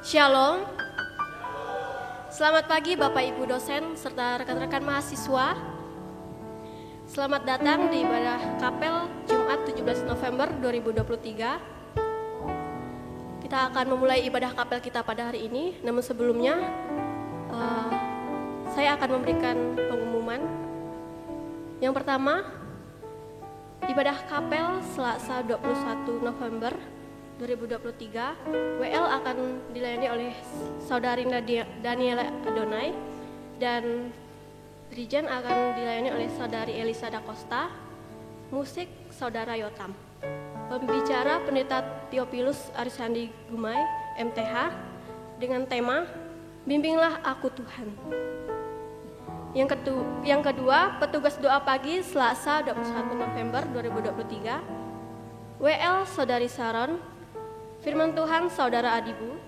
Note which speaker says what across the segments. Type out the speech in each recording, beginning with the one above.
Speaker 1: Shalom. Selamat pagi Bapak Ibu dosen serta rekan-rekan mahasiswa. Selamat datang di ibadah kapel Jumat 17 November 2023. Kita akan memulai ibadah kapel kita pada hari ini. Namun sebelumnya saya akan memberikan pengumuman. Yang pertama, ibadah kapel Selasa 21 November 2023, WL akan dilayani oleh Saudari Daniela Adonai dan Rijen akan dilayani oleh Saudari Elisa Da Costa, musik Saudara Yotam. Pembicara Pendeta Theophilus Arisandi Gumai, MTH, dengan tema Bimbinglah Aku Tuhan. Yang kedua, petugas doa pagi Selasa 21 November 2023, WL Saudari Saron, Firman Tuhan Saudara Adibu,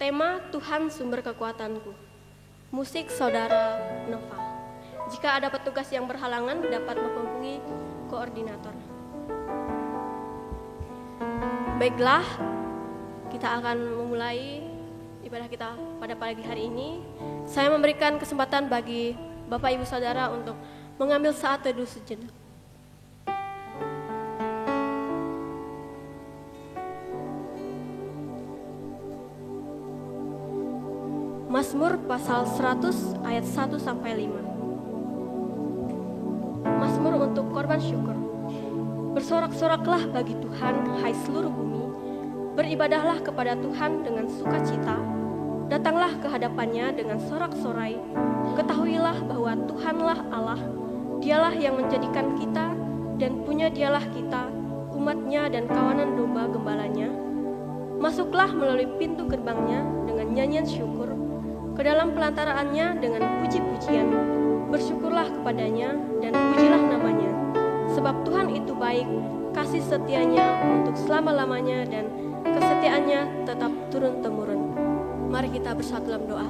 Speaker 1: tema Tuhan Sumber Kekuatanku, musik Saudara Noval. Jika ada petugas yang berhalangan dapat menghubungi koordinator. Baiklah, kita akan memulai ibadah kita pada pagi hari ini. Saya memberikan kesempatan bagi Bapak Ibu Saudara untuk mengambil saat teduh sejenak. Mazmur pasal 100 ayat 1 sampai 5. Mazmur untuk korban syukur. Bersorak-soraklah bagi Tuhan, hai seluruh bumi. Beribadahlah kepada Tuhan dengan sukacita. Datanglah ke hadapannya dengan sorak-sorai. Ketahuilah bahwa Tuhanlah Allah. Dialah yang menjadikan kita dan punya dialah kita, umatnya dan kawanan domba gembalanya. Masuklah melalui pintu gerbangnya dengan nyanyian syukur, ke dalam pelantaraannya dengan puji-pujian. Bersyukurlah kepadanya dan pujilah namanya. Sebab Tuhan itu baik, kasih setianya untuk selama-lamanya dan kesetiaannya tetap turun-temurun. Mari kita bersatu dalam doa.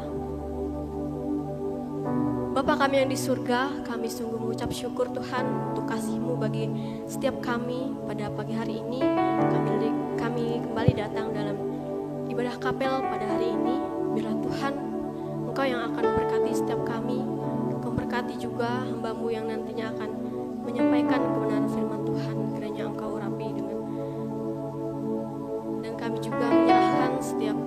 Speaker 1: Bapa kami yang di surga, kami sungguh mengucap syukur Tuhan untuk kasih-Mu bagi setiap kami pada pagi hari ini. Kami kembali datang dalam ibadah kapel pada hari ini. Biarlah Tuhan, Engkau yang akan memberkati setiap kami. Engkau memberkati juga hamba-Mu yang nantinya akan menyampaikan kebenaran firman Tuhan. Kiranya Engkau urapi dengan. Dan kami juga menyerahkan setiap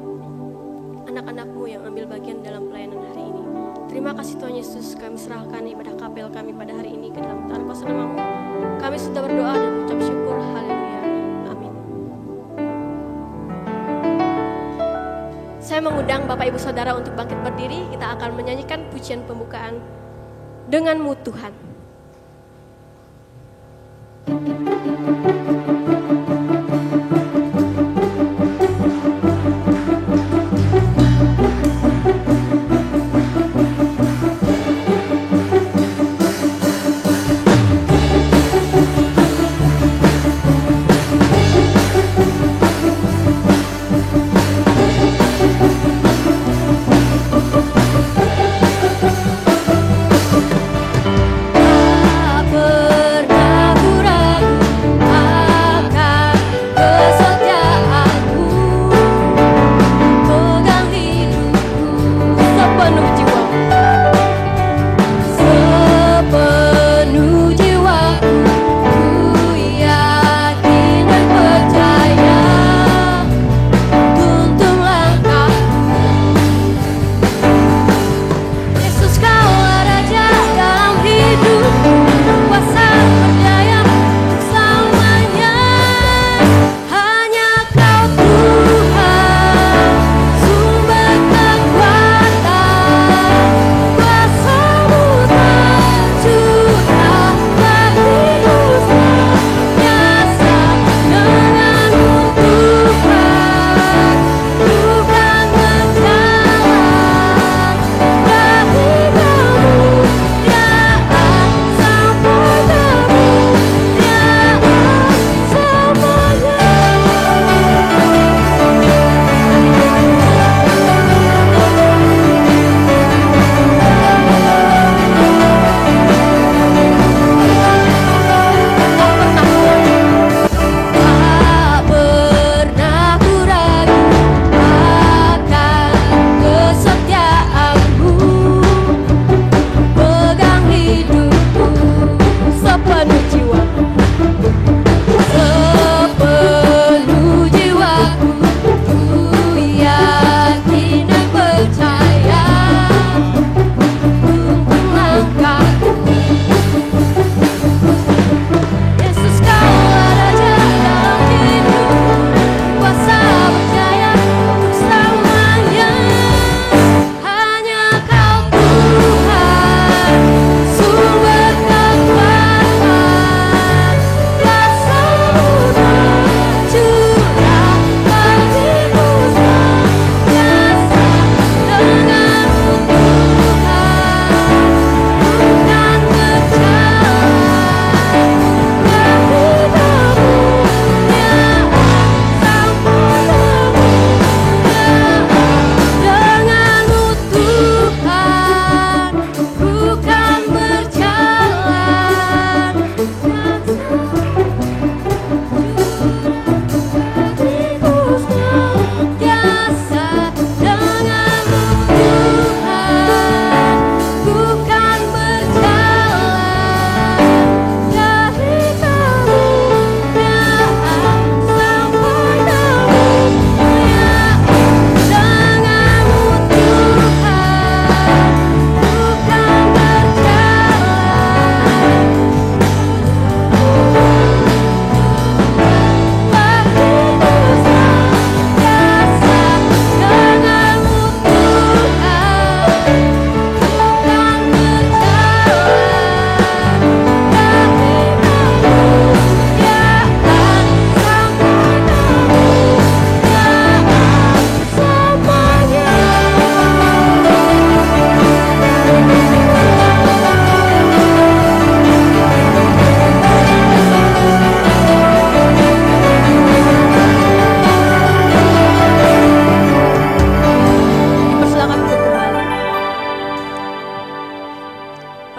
Speaker 1: anak-anak-Mu yang ambil bagian dalam pelayanan hari ini. Terima kasih Tuhan Yesus, kami serahkan ibadah kapel kami pada hari ini ke dalam tangan kuasa nama-Mu. Kami sudah berdoa dan mengucap syukur. Haleluya. Amin. Saya mengundang Bapak Ibu Saudara untuk bangkit berdiri. Kita akan menyanyikan pujian pembukaan Denganmu Tuhan.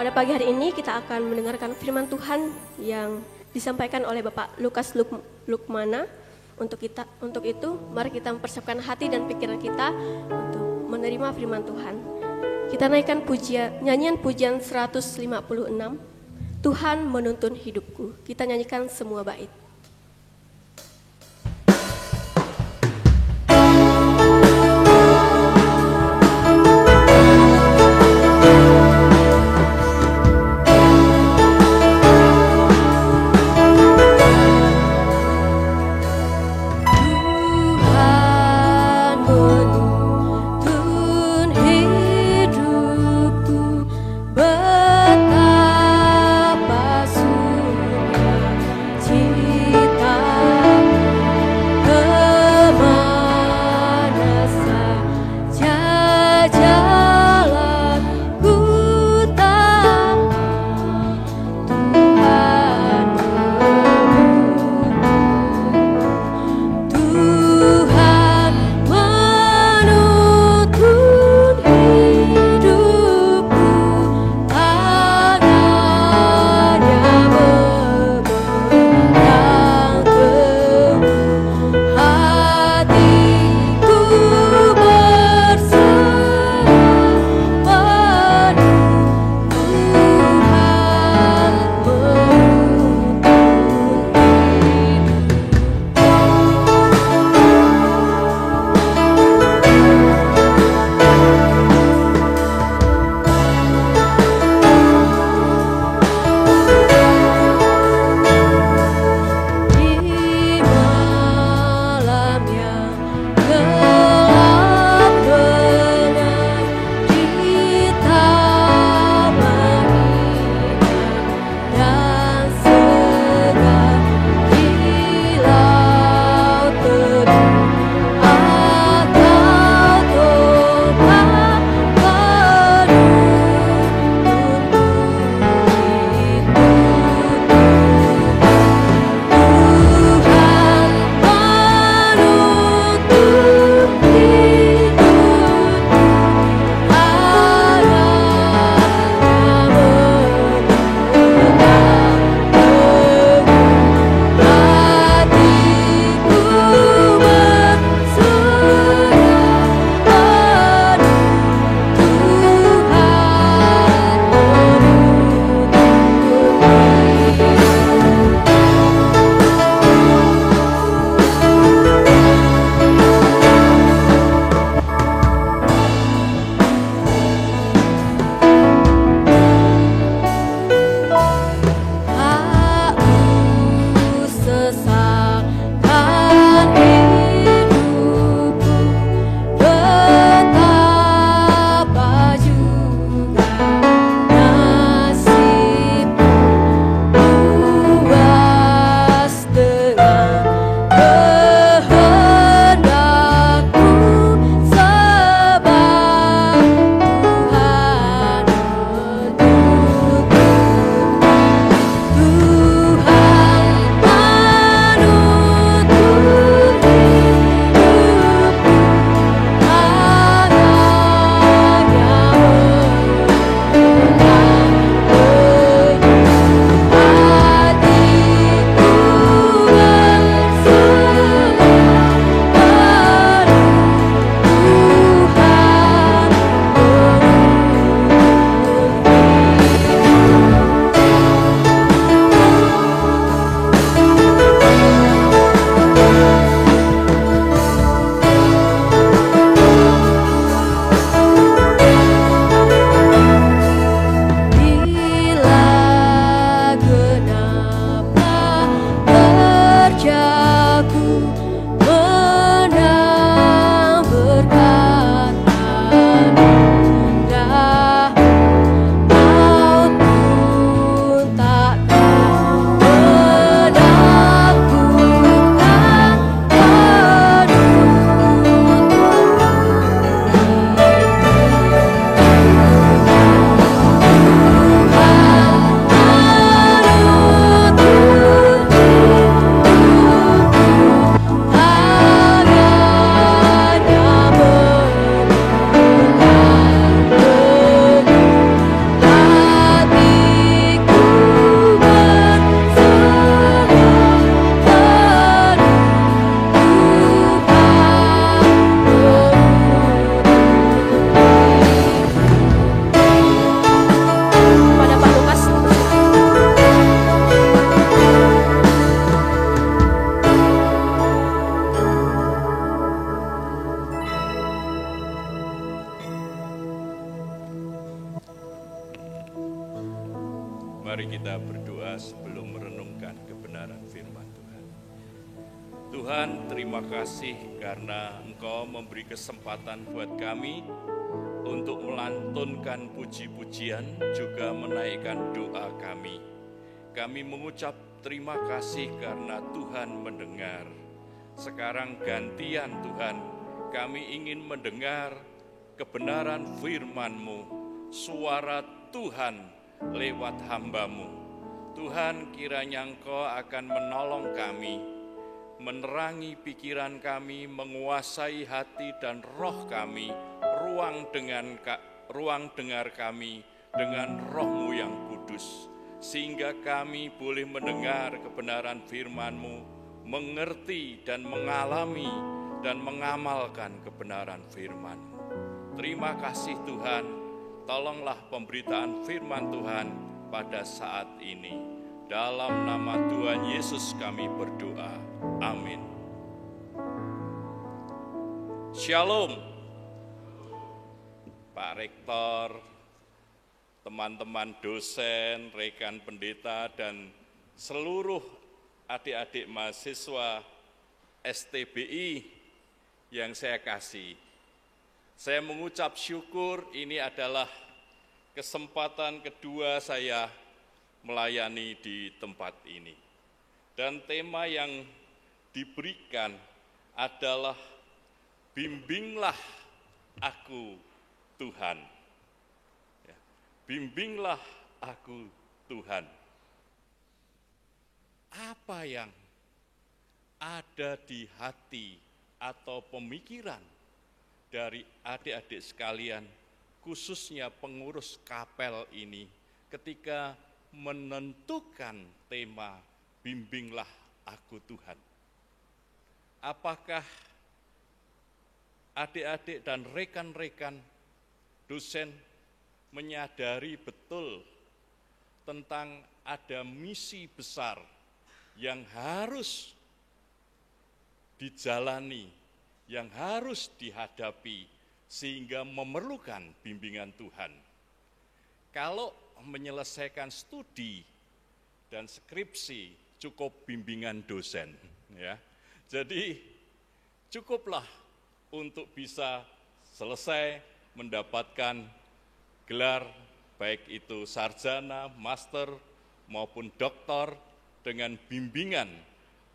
Speaker 1: Pada pagi hari ini kita akan mendengarkan firman Tuhan yang disampaikan oleh Bapak Lukas Lukmana. Untuk itu, mari kita mempersiapkan hati dan pikiran kita untuk menerima firman Tuhan. Kita naikkan nyanyian pujian 156, Tuhan menuntun hidupku. Kita nyanyikan semua bait.
Speaker 2: Betapa sungguh Mari kita berdoa sebelum merenungkan kebenaran firman Tuhan. Tuhan, terima kasih karena Engkau memberi kesempatan buat kami untuk melantunkan puji-pujian, juga menaikkan doa kami. Kami mengucap terima kasih karena Tuhan mendengar. Sekarang gantian Tuhan, kami ingin mendengar kebenaran firman-Mu, suara Tuhan lewat hamba-Mu. Tuhan, kiranya Engkau akan menolong kami, menerangi pikiran kami, menguasai hati dan roh kami, ruang dengar kami dengan roh-Mu yang kudus, sehingga kami boleh mendengar kebenaran firman-Mu, mengerti dan mengalami dan mengamalkan kebenaran firman-Mu. Terima kasih Tuhan, tolonglah pemberitaan firman Tuhan pada saat ini. Dalam nama Tuhan Yesus kami berdoa. Amin. Shalom. Pak Rektor, teman-teman dosen, rekan pendeta, dan seluruh adik-adik mahasiswa STBI yang saya kasih. Saya mengucap syukur, ini adalah kesempatan kedua saya melayani di tempat ini. Dan tema yang diberikan adalah bimbinglah aku Tuhan. Bimbinglah aku Tuhan. Apa yang ada di hati atau pemikiran dari adik-adik sekalian, khususnya pengurus kapel ini, ketika menentukan tema bimbinglah aku Tuhan? Apakah adik-adik dan rekan-rekan dosen menyadari betul tentang ada misi besar yang harus dijalani, yang harus dihadapi, sehingga memerlukan bimbingan Tuhan? Kalau menyelesaikan studi dan skripsi, cukup bimbingan dosen, ya. Jadi cukuplah untuk bisa selesai mendapatkan gelar, baik itu sarjana, master, maupun doktor, dengan bimbingan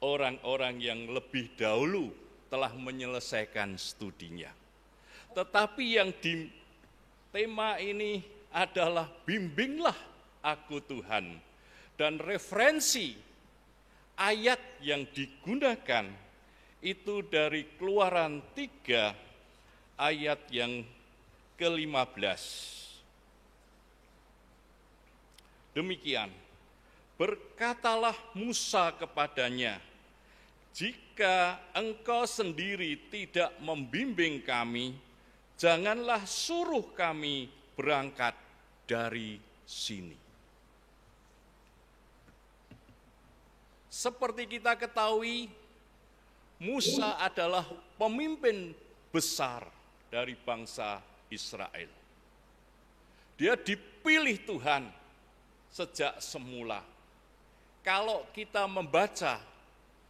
Speaker 2: orang-orang yang lebih dahulu telah menyelesaikan studinya. Tetapi yang di tema ini adalah bimbinglah aku Tuhan. Dan referensi ayat yang digunakan itu dari Keluaran 3 ayat yang ke-15. Demikian, berkatalah Musa kepadanya, jika engkau sendiri tidak membimbing kami, janganlah suruh kami berangkat dari sini. Seperti kita ketahui, Musa adalah pemimpin besar dari bangsa Israel. Dia dipilih Tuhan sejak semula. Kalau kita membaca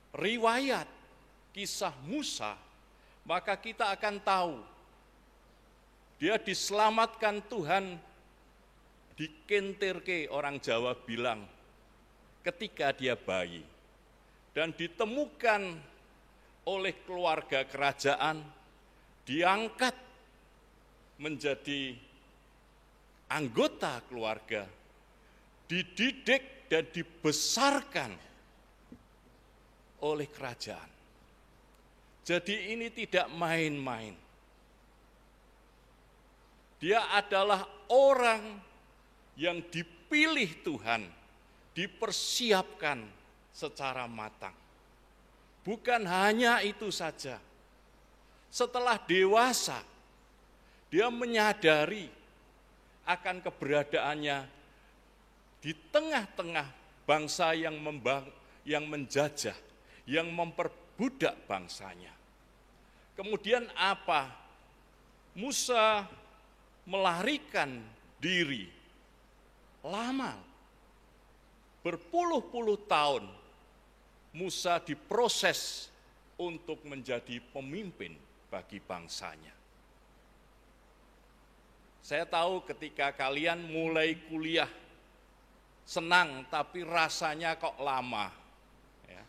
Speaker 2: riwayat kisah Musa, maka kita akan tahu dia diselamatkan Tuhan di kentirke, orang Jawa bilang, ketika dia bayi, dan ditemukan oleh keluarga kerajaan, diangkat menjadi anggota keluarga, dididik dan dibesarkan oleh kerajaan. Jadi ini tidak main-main. Dia adalah orang yang dipilih Tuhan, dipersiapkan secara matang. Bukan hanya itu saja. Setelah dewasa, dia menyadari akan keberadaannya di tengah-tengah bangsa yang menjajah, yang memperbudak bangsanya. Kemudian apa? Musa melarikan diri, lama, berpuluh-puluh tahun Musa diproses untuk menjadi pemimpin bagi bangsanya. Saya tahu ketika kalian mulai kuliah senang, tapi rasanya kok lama. Ya.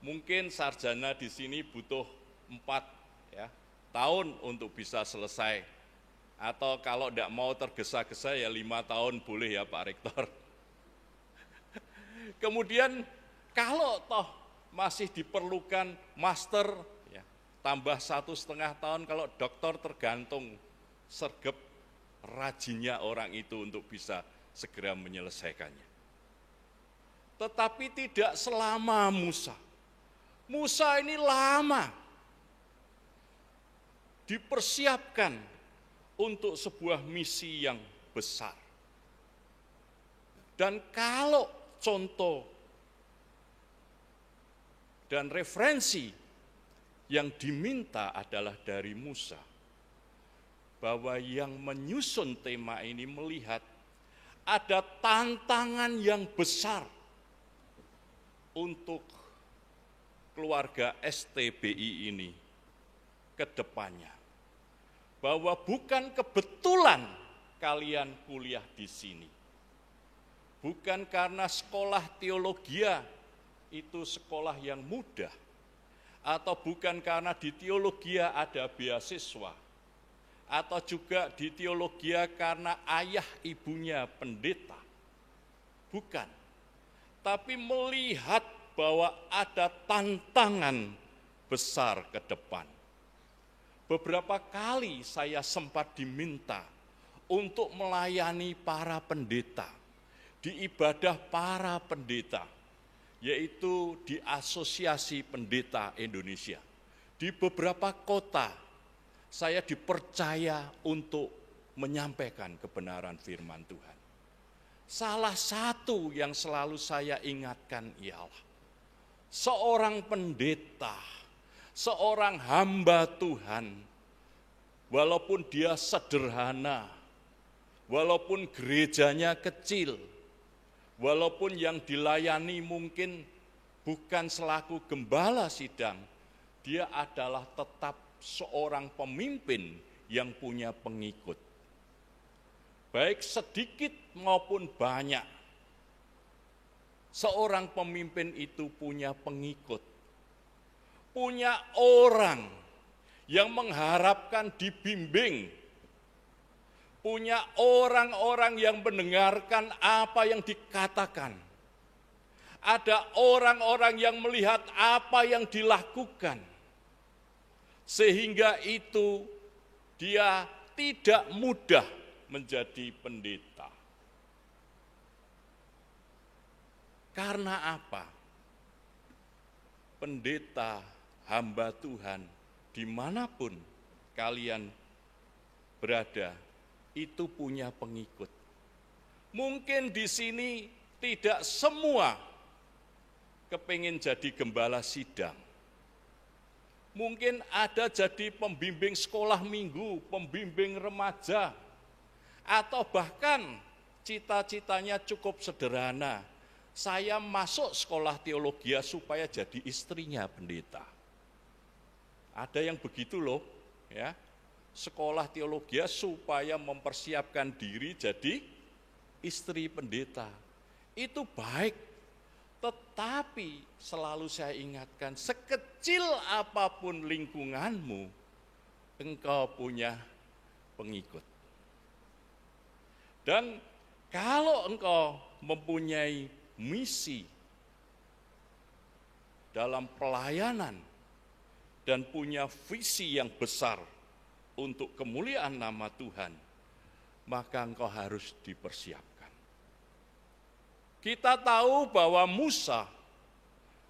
Speaker 2: Mungkin sarjana di sini butuh 4 tahun untuk bisa selesai. Atau kalau tidak mau tergesa-gesa ya 5 tahun boleh ya Pak Rektor. Kemudian kalau toh masih diperlukan master, ya, tambah 1,5 tahun, kalau doktor tergantung sergap rajinnya orang itu untuk bisa segera menyelesaikannya. Tetapi tidak selama Musa. Musa ini lama dipersiapkan untuk sebuah misi yang besar. Dan kalau contoh dan referensi yang diminta adalah dari Musa, bahwa yang menyusun tema ini melihat ada tantangan yang besar untuk keluarga STBI ini ke depannya. Bahwa bukan kebetulan kalian kuliah di sini. Bukan karena sekolah teologi itu sekolah yang mudah. Atau bukan karena di teologi ada beasiswa. Atau juga di teologi karena ayah ibunya pendeta. Bukan. Tapi melihat bahwa ada tantangan besar ke depan. Beberapa kali saya sempat diminta untuk melayani para pendeta, di ibadah para pendeta, yaitu di Asosiasi Pendeta Indonesia. Di beberapa kota, saya dipercaya untuk menyampaikan kebenaran firman Tuhan. Salah satu yang selalu saya ingatkan ialah seorang pendeta, seorang hamba Tuhan, walaupun dia sederhana, walaupun gerejanya kecil, walaupun yang dilayani mungkin bukan selaku gembala sidang, dia adalah tetap seorang pemimpin yang punya pengikut. Baik sedikit maupun banyak, seorang pemimpin itu punya pengikut, punya orang yang mengharapkan dibimbing, punya orang-orang yang mendengarkan apa yang dikatakan, ada orang-orang yang melihat apa yang dilakukan, sehingga itu dia tidak mudah menjadi pendeta. Karena apa? Pendeta, hamba Tuhan, dimanapun kalian berada, itu punya pengikut. Mungkin di sini tidak semua kepingin jadi gembala sidang. Mungkin ada jadi pembimbing sekolah minggu, pembimbing remaja, atau bahkan cita-citanya cukup sederhana. Saya masuk sekolah teologi supaya jadi istrinya pendeta. Ada yang begitu loh, ya. Sekolah teologi supaya mempersiapkan diri jadi istri pendeta. Itu baik, tetapi selalu saya ingatkan, sekecil apapun lingkunganmu, engkau punya pengikut. Dan kalau engkau mempunyai misi dalam pelayanan dan punya visi yang besar untuk kemuliaan nama Tuhan, maka engkau harus dipersiapkan. Kita tahu bahwa Musa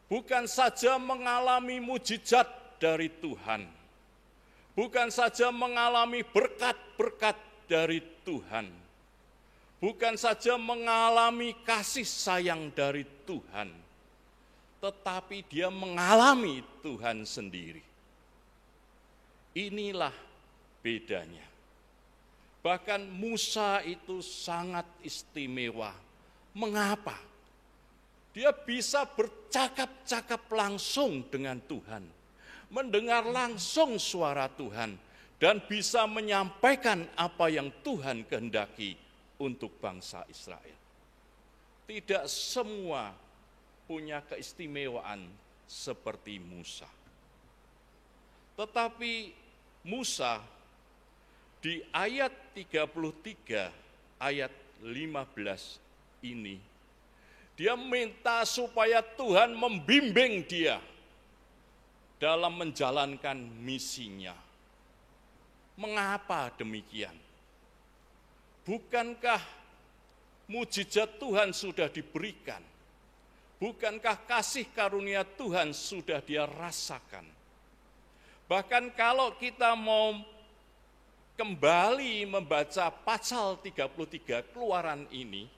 Speaker 2: bukan saja mengalami mujizat dari Tuhan, bukan saja mengalami berkat-berkat dari Tuhan, bukan saja mengalami kasih sayang dari Tuhan, tetapi dia mengalami Tuhan sendiri. Inilah bedanya. Bahkan Musa itu sangat istimewa. Mengapa? Dia bisa bercakap-cakap langsung dengan Tuhan, mendengar langsung suara Tuhan, dan bisa menyampaikan apa yang Tuhan kehendaki untuk bangsa Israel. Tidak semua punya keistimewaan seperti Musa. Tetapi Musa di ayat 33, ayat 15 ini, dia minta supaya Tuhan membimbing dia dalam menjalankan misinya. Mengapa demikian? Bukankah mujizat Tuhan sudah diberikan? Bukankah kasih karunia Tuhan sudah dia rasakan? Bahkan kalau kita mau kembali membaca pasal 33 Keluaran ini,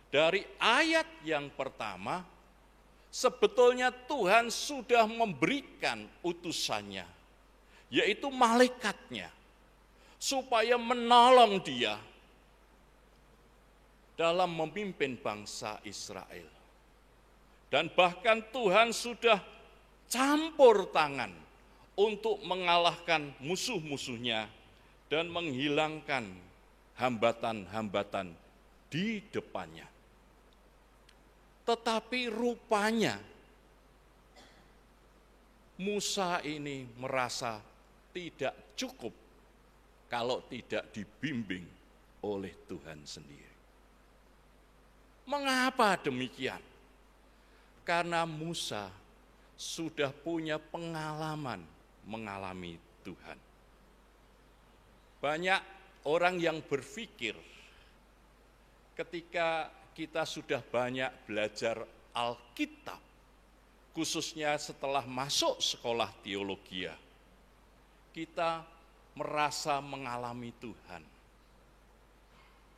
Speaker 2: dari ayat yang pertama, sebetulnya Tuhan sudah memberikan utusannya, yaitu malaikatnya, supaya menolong dia dalam memimpin bangsa Israel. Dan bahkan Tuhan sudah campur tangan untuk mengalahkan musuh-musuhnya dan menghilangkan hambatan-hambatan di depannya. Tetapi rupanya Musa ini merasa tidak cukup kalau tidak dibimbing oleh Tuhan sendiri. Mengapa demikian? Karena Musa sudah punya pengalaman mengalami Tuhan. Banyak orang yang berpikir ketika kita sudah banyak belajar Alkitab, khususnya setelah masuk sekolah teologi, kita merasa mengalami Tuhan.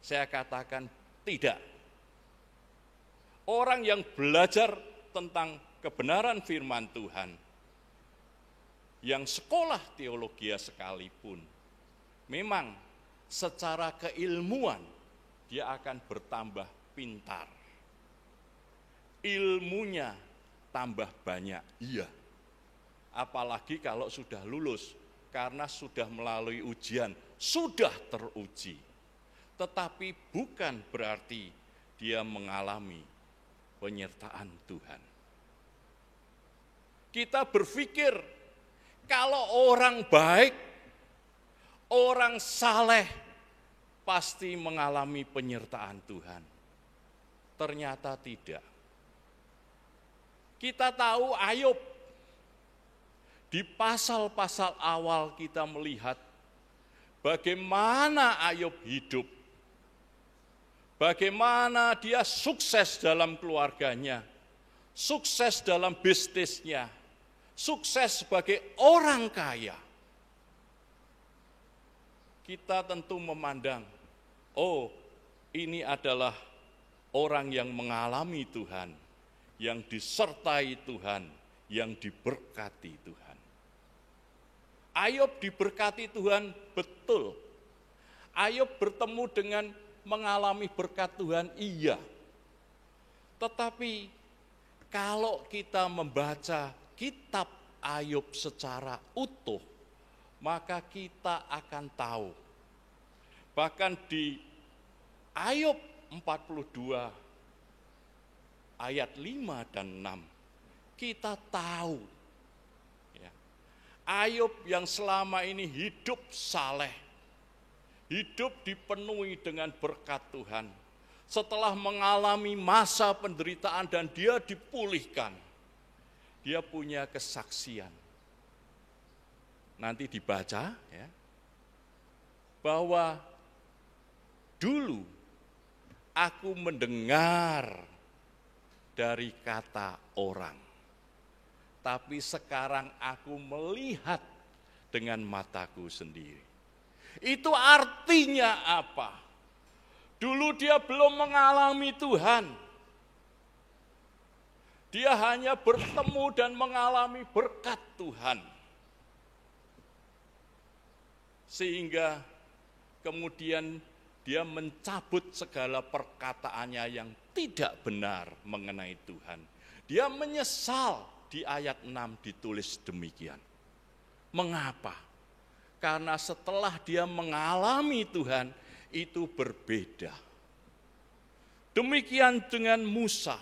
Speaker 2: Saya katakan tidak. Orang yang belajar tentang kebenaran firman Tuhan, yang sekolah teologi sekalipun, memang secara keilmuan dia akan bertambah pintar. Ilmunya tambah banyak, iya. Apalagi kalau sudah lulus, karena sudah melalui ujian, sudah teruji. Tetapi bukan berarti dia mengalami penyertaan Tuhan. Kita berpikir kalau orang baik, orang saleh pasti mengalami penyertaan Tuhan. Ternyata tidak. Kita tahu Ayub, di pasal-pasal awal kita melihat bagaimana Ayub hidup, bagaimana dia sukses dalam keluarganya, sukses dalam bisnisnya, sukses sebagai orang kaya. Kita tentu memandang, oh ini adalah orang yang mengalami Tuhan, yang disertai Tuhan, yang diberkati Tuhan. Ayub diberkati Tuhan, betul. Ayub bertemu dengan mengalami berkat Tuhan, iya. Tetapi kalau kita membaca kitab Ayub secara utuh, maka kita akan tahu. Bahkan di Ayub 42 ayat 5 dan 6, kita tahu ya, Ayub yang selama ini hidup saleh, hidup dipenuhi dengan berkat Tuhan, setelah mengalami masa penderitaan dan dia dipulihkan, dia punya kesaksian. Nanti dibaca ya, bahwa dulu aku mendengar dari kata orang, tapi sekarang aku melihat dengan mataku sendiri. Itu artinya apa? Dulu dia belum mengalami Tuhan. Dia hanya bertemu dan mengalami berkat Tuhan. Sehingga kemudian dia mencabut segala perkataannya yang tidak benar mengenai Tuhan. Dia menyesal, di ayat 6 ditulis demikian. Mengapa? Karena setelah dia mengalami Tuhan, itu berbeda. Demikian dengan Musa.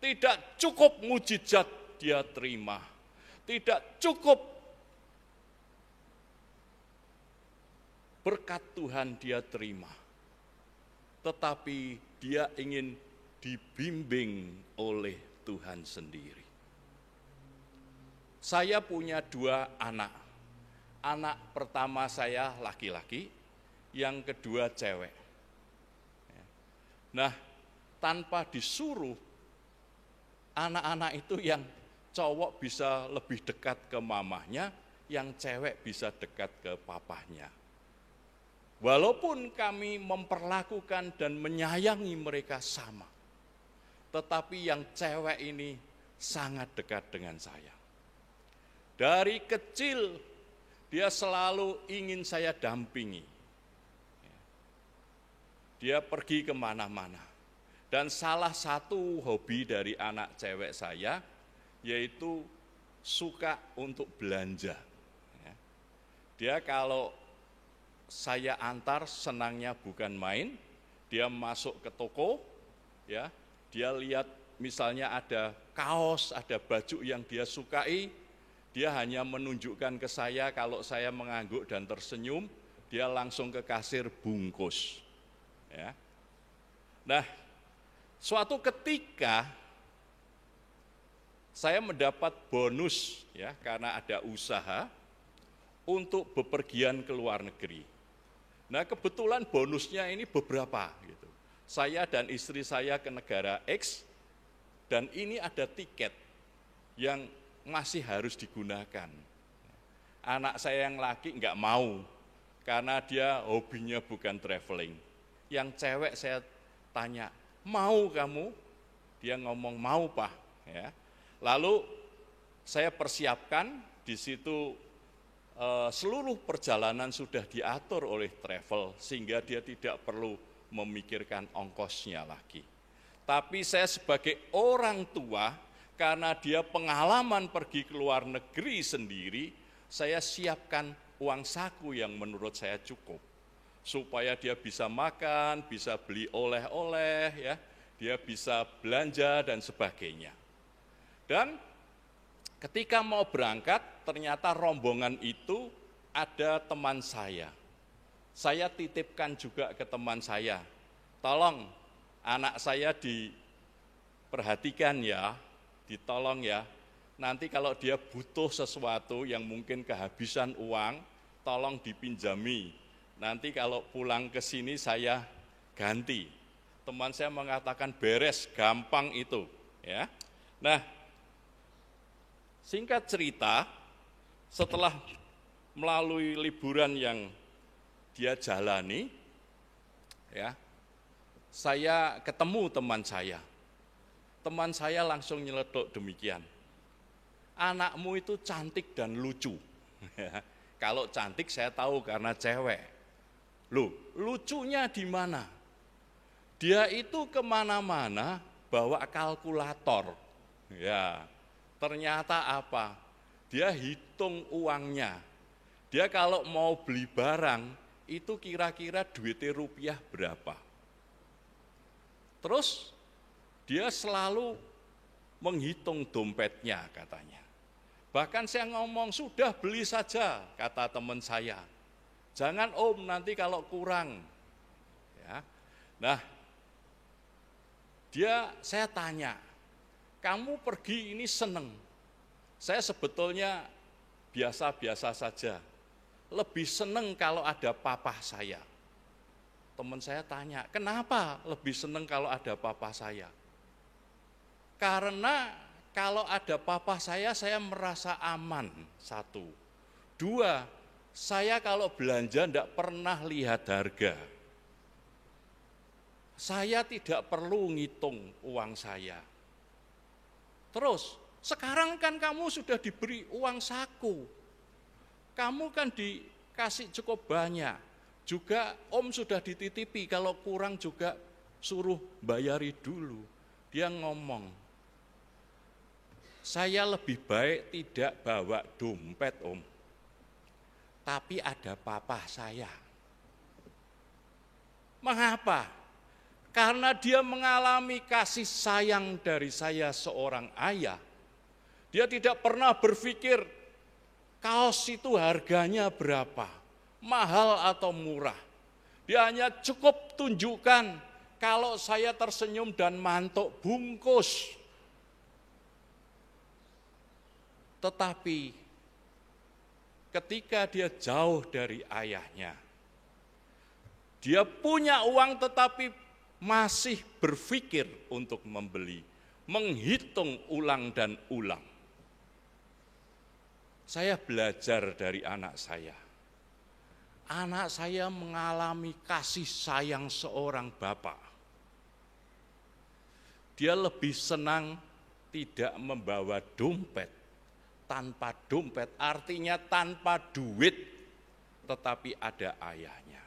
Speaker 2: Tidak cukup mujizat dia terima. Tidak cukup berkat Tuhan dia terima. Tetapi dia ingin dibimbing oleh Tuhan sendiri. Saya punya 2 anak. Anak pertama saya laki-laki, yang kedua cewek. Nah, tanpa disuruh, anak-anak itu yang cowok bisa lebih dekat ke mamahnya, yang cewek bisa dekat ke papahnya. Walaupun kami memperlakukan dan menyayangi mereka sama, tetapi yang cewek ini sangat dekat dengan saya. Dari kecil, dia selalu ingin saya dampingi. Dia pergi kemana-mana. Dan salah satu hobi dari anak cewek saya, yaitu suka untuk belanja. Dia kalau saya antar, senangnya bukan main, dia masuk ke toko, ya, dia lihat misalnya ada kaos, ada baju yang dia sukai, dia hanya menunjukkan ke saya, kalau saya mengangguk dan tersenyum, dia langsung ke kasir bungkus. Ya. Nah, suatu ketika saya mendapat bonus, ya, karena ada usaha untuk bepergian ke luar negeri. Nah, kebetulan bonusnya ini beberapa gitu. Saya dan istri saya ke negara X, dan ini ada tiket yang masih harus digunakan. Anak saya yang laki enggak mau, karena dia hobinya bukan traveling. Yang cewek saya tanya, mau kamu? Dia ngomong mau, Pak. Ya. Lalu saya persiapkan, di situ seluruh perjalanan sudah diatur oleh travel, sehingga dia tidak perlu memikirkan ongkosnya lagi. Tapi saya sebagai orang tua, karena dia pengalaman pergi ke luar negeri sendiri, saya siapkan uang saku yang menurut saya cukup, supaya dia bisa makan, bisa beli oleh-oleh, ya, dia bisa belanja dan sebagainya. Dan ketika mau berangkat, ternyata rombongan itu ada teman saya. Saya titipkan juga ke teman saya, tolong anak saya diperhatikan ya, ditolong ya. Nanti kalau dia butuh sesuatu yang mungkin kehabisan uang, tolong dipinjami. Nanti kalau pulang ke sini saya ganti. Teman saya mengatakan beres, gampang itu. Ya. Nah, singkat cerita, setelah melalui liburan yang dia jalani, ya, saya ketemu teman saya. Teman saya langsung nyeletuk demikian, anakmu itu cantik dan lucu. Kalau cantik saya tahu karena cewek. Loh, lucunya di mana? Dia itu kemana-mana bawa kalkulator. Ya, ternyata apa? Dia hitung uangnya. Dia kalau mau beli barang, itu kira-kira duitnya rupiah berapa. Terus dia selalu menghitung dompetnya katanya. Bahkan saya ngomong, sudah beli saja, kata teman saya. Jangan om, nanti kalau kurang. Ya. Nah, saya tanya, kamu pergi ini seneng? Saya sebetulnya biasa-biasa saja. Lebih seneng kalau ada papa saya. Teman saya tanya, kenapa lebih seneng kalau ada papa saya? Karena kalau ada papa saya merasa aman, 1. 2, saya kalau belanja tidak pernah lihat harga. Saya tidak perlu ngitung uang saya. Terus, sekarang kan kamu sudah diberi uang saku. Kamu kan dikasih cukup banyak. Juga om sudah dititipi, kalau kurang juga suruh bayari dulu. Dia ngomong, saya lebih baik tidak bawa dompet om, tapi ada papa saya. Mengapa? Karena dia mengalami kasih sayang dari saya seorang ayah. Dia tidak pernah berpikir kaos itu harganya berapa, mahal atau murah. Dia hanya cukup tunjukkan kalau saya tersenyum dan mantuk bungkus. Tetapi ketika dia jauh dari ayahnya, dia punya uang tetapi masih berpikir untuk membeli, menghitung ulang dan ulang. Saya belajar dari anak saya. Anak saya mengalami kasih sayang seorang bapak. Dia lebih senang tidak membawa dompet. Tanpa dompet artinya tanpa duit, tetapi ada ayahnya.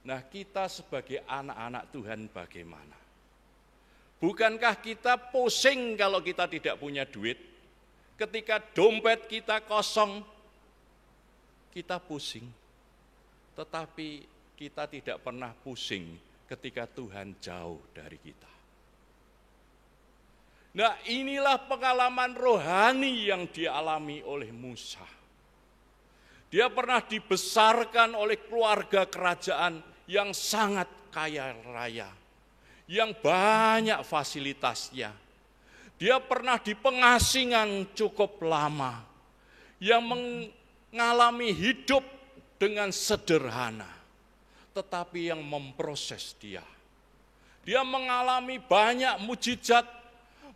Speaker 2: Nah, kita sebagai anak-anak Tuhan bagaimana? Bukankah kita pusing kalau kita tidak punya duit? Ketika dompet kita kosong, kita pusing. Tetapi kita tidak pernah pusing ketika Tuhan jauh dari kita. Nah, inilah pengalaman rohani yang dialami oleh Musa. Dia pernah dibesarkan oleh keluarga kerajaan yang sangat kaya raya, yang banyak fasilitasnya. Dia pernah di pengasingan cukup lama, yang mengalami hidup dengan sederhana, tetapi yang memproses dia. Dia mengalami banyak mujizat,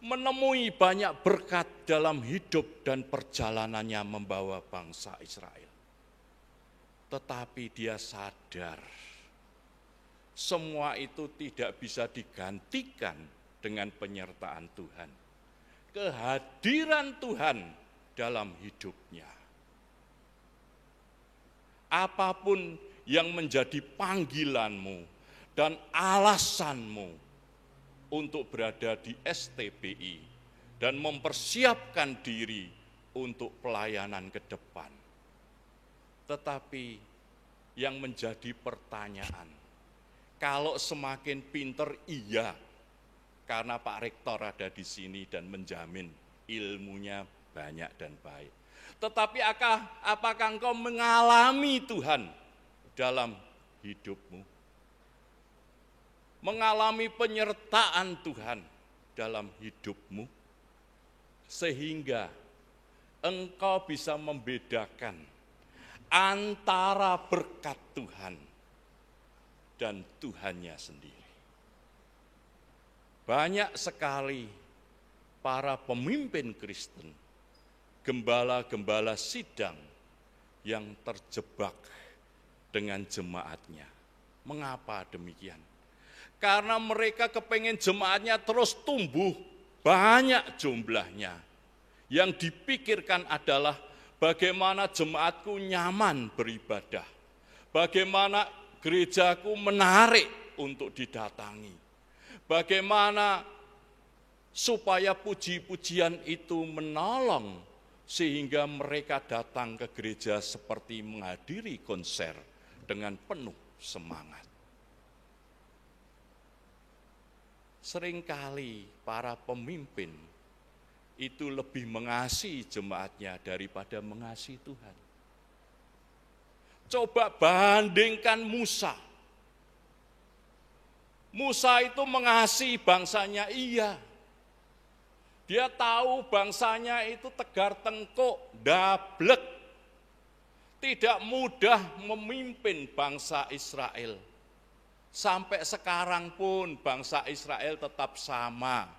Speaker 2: menemui banyak berkat dalam hidup dan perjalanannya membawa bangsa Israel. Tetapi dia sadar, semua itu tidak bisa digantikan dengan penyertaan Tuhan. Kehadiran Tuhan dalam hidupnya. Apapun yang menjadi panggilanmu dan alasanmu untuk berada di STBI dan mempersiapkan diri untuk pelayanan ke depan. Tetapi yang menjadi pertanyaan, kalau semakin pinter iya, karena Pak Rektor ada di sini dan menjamin ilmunya banyak dan baik. Tetapi apakah engkau mengalami Tuhan dalam hidupmu? Mengalami penyertaan Tuhan dalam hidupmu, sehingga engkau bisa membedakan antara berkat Tuhan dan Tuhannya sendiri. Banyak sekali para pemimpin Kristen, gembala-gembala sidang yang terjebak dengan jemaatnya. Mengapa demikian? Karena mereka kepengen jemaatnya terus tumbuh, banyak jumlahnya. Yang dipikirkan adalah bagaimana jemaatku nyaman beribadah, bagaimana gerejaku menarik untuk didatangi, bagaimana supaya puji-pujian itu menolong sehingga mereka datang ke gereja seperti menghadiri konser dengan penuh semangat. Seringkali para pemimpin itu lebih mengasihi jemaatnya daripada mengasihi Tuhan. Coba bandingkan Musa. Musa itu mengasihi bangsanya, iya. Dia tahu bangsanya itu tegar tengkuk, dablek. Tidak mudah memimpin bangsa Israel. Sampai sekarang pun bangsa Israel tetap sama.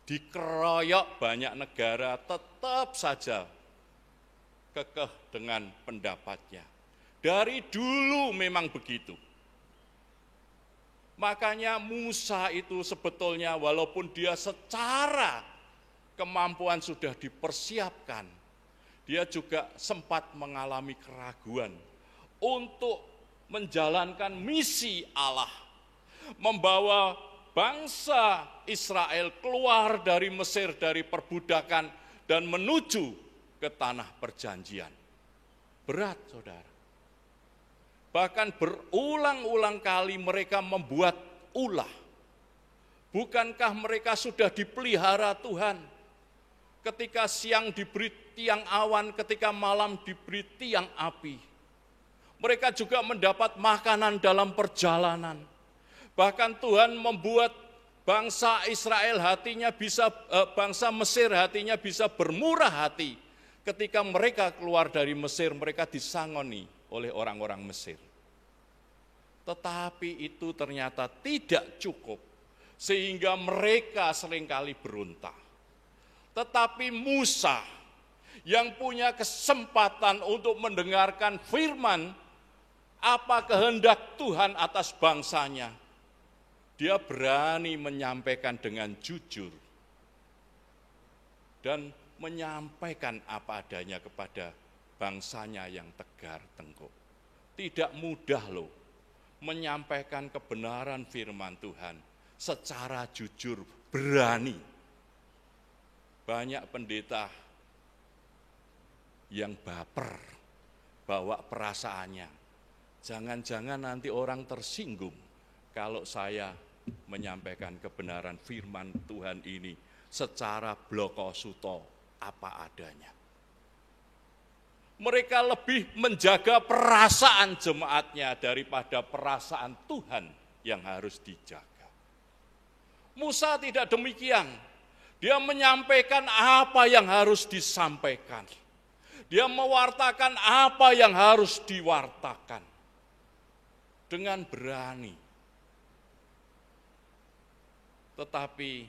Speaker 2: Dikeroyok banyak negara, tetap saja kekeh dengan pendapatnya. Dari dulu memang begitu. Makanya Musa itu sebetulnya walaupun dia secara kemampuan sudah dipersiapkan, dia juga sempat mengalami keraguan. untuk menjalankan misi Allah, membawa bangsa Israel keluar dari Mesir, dari perbudakan, dan menuju ke tanah perjanjian. Berat, saudara. Bahkan berulang-ulang kali mereka membuat ulah. Bukankah mereka sudah dipelihara Tuhan? Ketika siang diberi tiang awan, ketika malam diberi tiang api. Mereka juga mendapat makanan dalam perjalanan. Bahkan Tuhan membuat bangsa Israel bangsa Mesir hatinya bisa bermurah hati. Ketika mereka keluar dari Mesir, mereka disangoni oleh orang-orang Mesir. Tetapi itu ternyata tidak cukup, sehingga mereka seringkali berontak. Tetapi Musa yang punya kesempatan untuk mendengarkan firman apa kehendak Tuhan atas bangsanya, dia berani menyampaikan dengan jujur dan menyampaikan apa adanya kepada bangsanya yang tegar tengkuk. Tidak mudah loh menyampaikan kebenaran firman Tuhan secara jujur, berani. Banyak pendeta yang baper, bawa perasaannya. Jangan-jangan nanti orang tersinggung kalau saya menyampaikan kebenaran firman Tuhan ini secara blokosuto apa adanya. Mereka lebih menjaga perasaan jemaatnya daripada perasaan Tuhan yang harus dijaga. Musa tidak demikian. Dia menyampaikan apa yang harus disampaikan. Dia mewartakan apa yang harus diwartakan. Dengan berani. Tetapi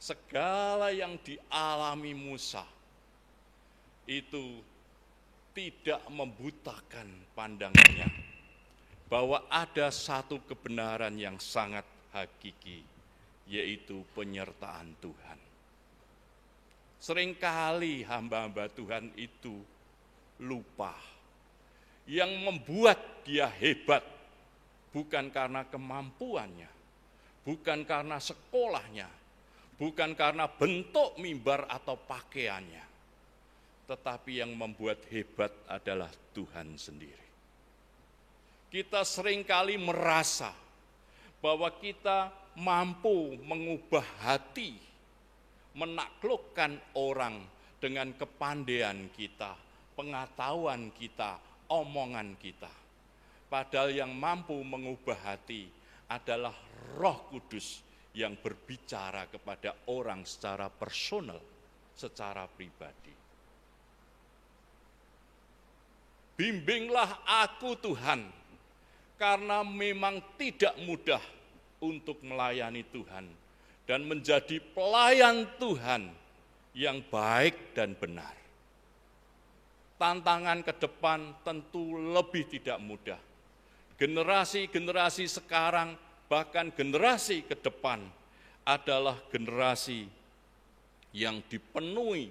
Speaker 2: segala yang dialami Musa itu tidak membutakan pandangannya bahwa ada satu kebenaran yang sangat hakiki, yaitu penyertaan Tuhan. Seringkali hamba-hamba Tuhan itu lupa. Yang membuat dia hebat bukan karena kemampuannya, bukan karena sekolahnya, bukan karena bentuk mimbar atau pakaiannya, tetapi yang membuat hebat adalah Tuhan sendiri. Kita seringkali merasa bahwa kita mampu mengubah hati, menaklukkan orang dengan kepandaian kita, pengetahuan kita, omongan kita. Padahal yang mampu mengubah hati adalah Roh Kudus yang berbicara kepada orang secara personal, secara pribadi. Bimbinglah aku Tuhan, karena memang tidak mudah untuk melayani Tuhan dan menjadi pelayan Tuhan yang baik dan benar. Tantangan ke depan tentu lebih tidak mudah. Generasi-generasi sekarang, bahkan generasi ke depan adalah generasi yang dipenuhi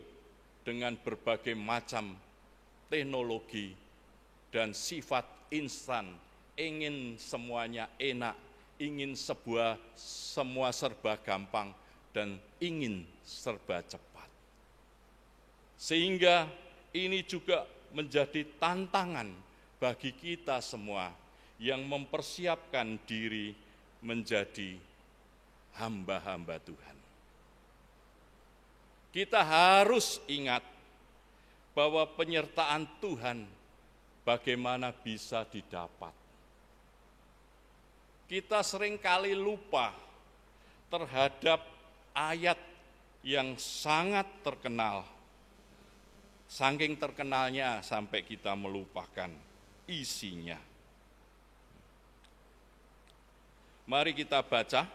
Speaker 2: dengan berbagai macam teknologi dan sifat instan, ingin semuanya enak, ingin semua serba gampang, dan ingin serba cepat. Sehingga ini juga menjadi tantangan bagi kita semua yang mempersiapkan diri menjadi hamba-hamba Tuhan. Kita harus ingat bahwa penyertaan Tuhan bagaimana bisa didapat. Kita seringkali lupa terhadap ayat yang sangat terkenal. Saking terkenalnya sampai kita melupakan isinya. Mari kita baca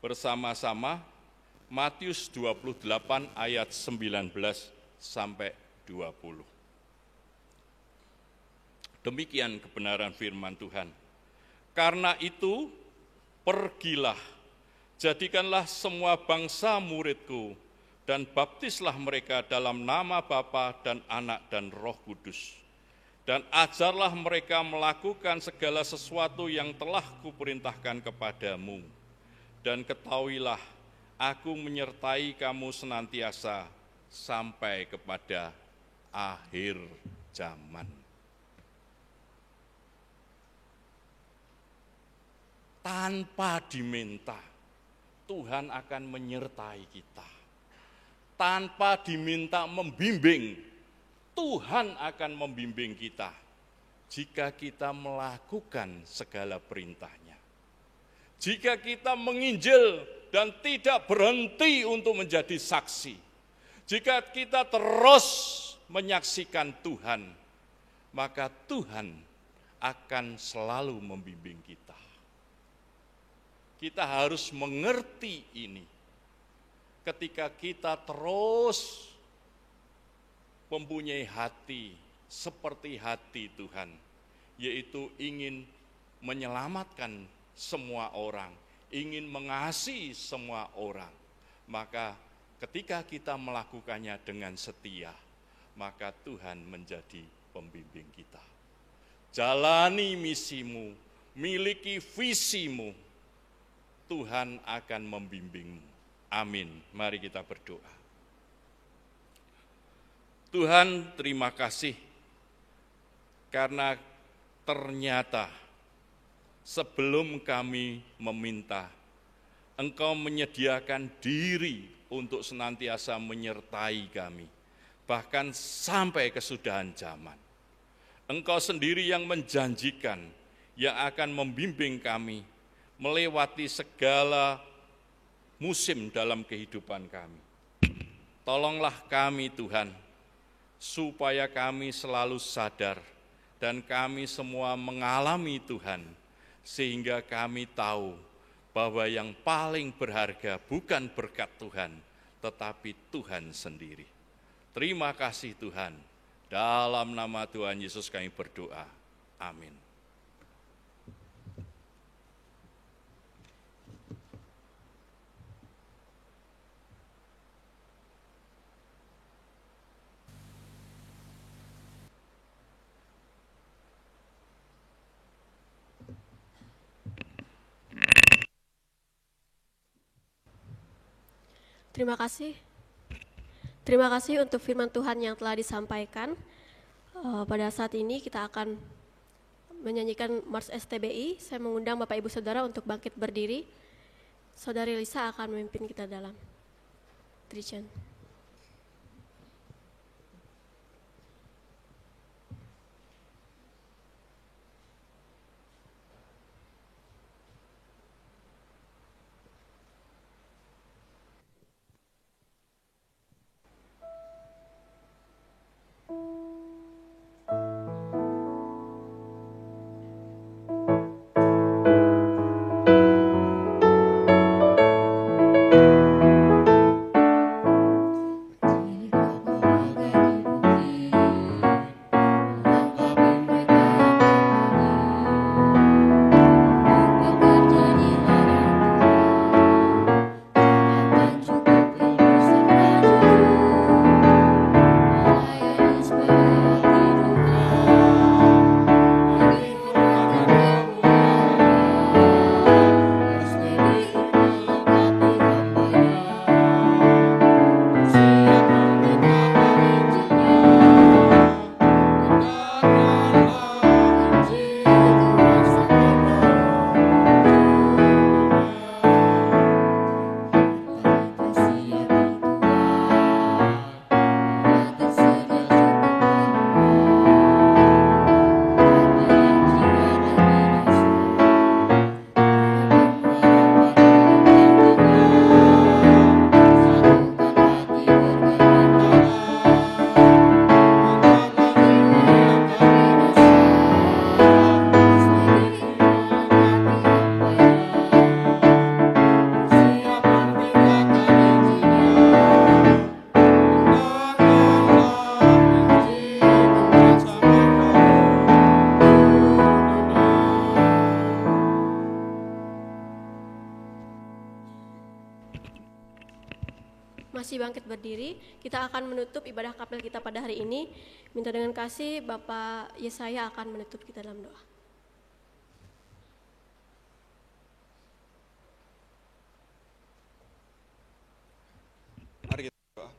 Speaker 2: bersama-sama Matius 28 ayat 19 sampai 20. Demikian kebenaran firman Tuhan. Karena itu, pergilah, jadikanlah semua bangsa muridku, dan baptislah mereka dalam nama Bapa dan Anak dan Roh Kudus. Dan ajarlah mereka melakukan segala sesuatu yang telah kuperintahkan kepadamu. Dan ketahuilah, aku menyertai kamu senantiasa sampai kepada akhir zaman. Tanpa diminta, Tuhan akan menyertai kita. Tanpa diminta membimbing, Tuhan akan membimbing kita jika kita melakukan segala perintahnya. Jika kita menginjil dan tidak berhenti untuk menjadi saksi, jika kita terus menyaksikan Tuhan, maka Tuhan akan selalu membimbing kita. Kita harus mengerti ini. Ketika kita terus mempunyai hati seperti hati Tuhan, yaitu ingin menyelamatkan semua orang, ingin mengasihi semua orang, maka ketika kita melakukannya dengan setia, maka Tuhan menjadi pembimbing kita. Jalani misimu, miliki visimu, Tuhan akan membimbingmu. Amin. Mari kita berdoa. Tuhan, terima kasih karena ternyata sebelum kami meminta, Engkau menyediakan diri untuk senantiasa menyertai kami, bahkan sampai kesudahan zaman. Engkau sendiri yang menjanjikan, yang akan membimbing kami melewati segala musim dalam kehidupan kami. Tolonglah kami Tuhan, supaya kami selalu sadar dan kami semua mengalami Tuhan, sehingga kami tahu bahwa yang paling berharga bukan berkat Tuhan, tetapi Tuhan sendiri. Terima kasih Tuhan, dalam nama Tuhan Yesus kami berdoa. Amin.
Speaker 1: Terima kasih. Terima kasih untuk firman Tuhan yang telah disampaikan. Pada saat ini kita akan menyanyikan Mars STBI. Saya mengundang Bapak Ibu Saudara untuk bangkit berdiri. Saudari Lisa akan memimpin kita dalam Trijan. masih bangkit berdiri, kita akan menutup ibadah kapel kita pada hari ini. Minta dengan kasih Bapak Yesaya akan menutup kita dalam doa.
Speaker 3: Mari kita berdoa.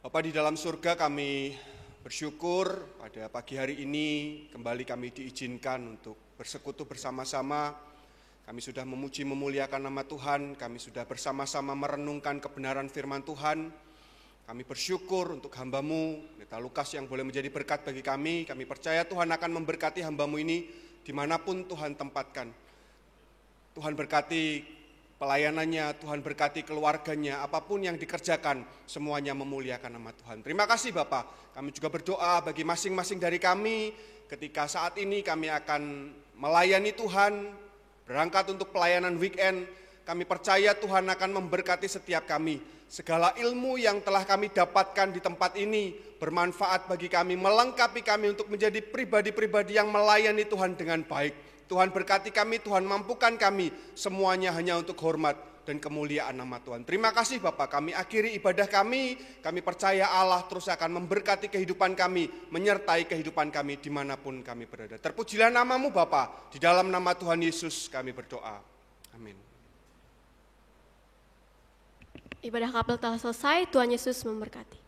Speaker 3: Bapa di dalam surga, kami bersyukur pada pagi hari ini kembali kami diizinkan untuk bersekutu bersama-sama. Kami sudah memuji memuliakan nama Tuhan, kami sudah bersama-sama merenungkan kebenaran firman Tuhan. Kami bersyukur untuk hamba-Mu, Pendeta Lukas yang boleh menjadi berkat bagi kami. Kami percaya Tuhan akan memberkati hamba-Mu ini dimanapun Tuhan tempatkan. Tuhan berkati pelayanannya, Tuhan berkati keluarganya, apapun yang dikerjakan, semuanya memuliakan nama Tuhan. Terima kasih Bapak. Kami juga berdoa bagi masing-masing dari kami, ketika saat ini kami akan melayani Tuhan, berangkat untuk pelayanan weekend. Kami percaya Tuhan akan memberkati setiap kami. Segala ilmu yang telah kami dapatkan di tempat ini bermanfaat bagi kami, melengkapi kami untuk menjadi pribadi-pribadi yang melayani Tuhan dengan baik. Tuhan berkati kami, Tuhan mampukan kami, semuanya hanya untuk hormat dan kemuliaan nama Tuhan. Terima kasih Bapak, kami akhiri ibadah kami percaya Allah terus akan memberkati kehidupan kami, menyertai kehidupan kami dimanapun kami berada. Terpujilah namamu Bapak, di dalam nama Tuhan Yesus kami berdoa. Amin.
Speaker 1: Ibadah kapel telah selesai, Tuhan Yesus memberkati.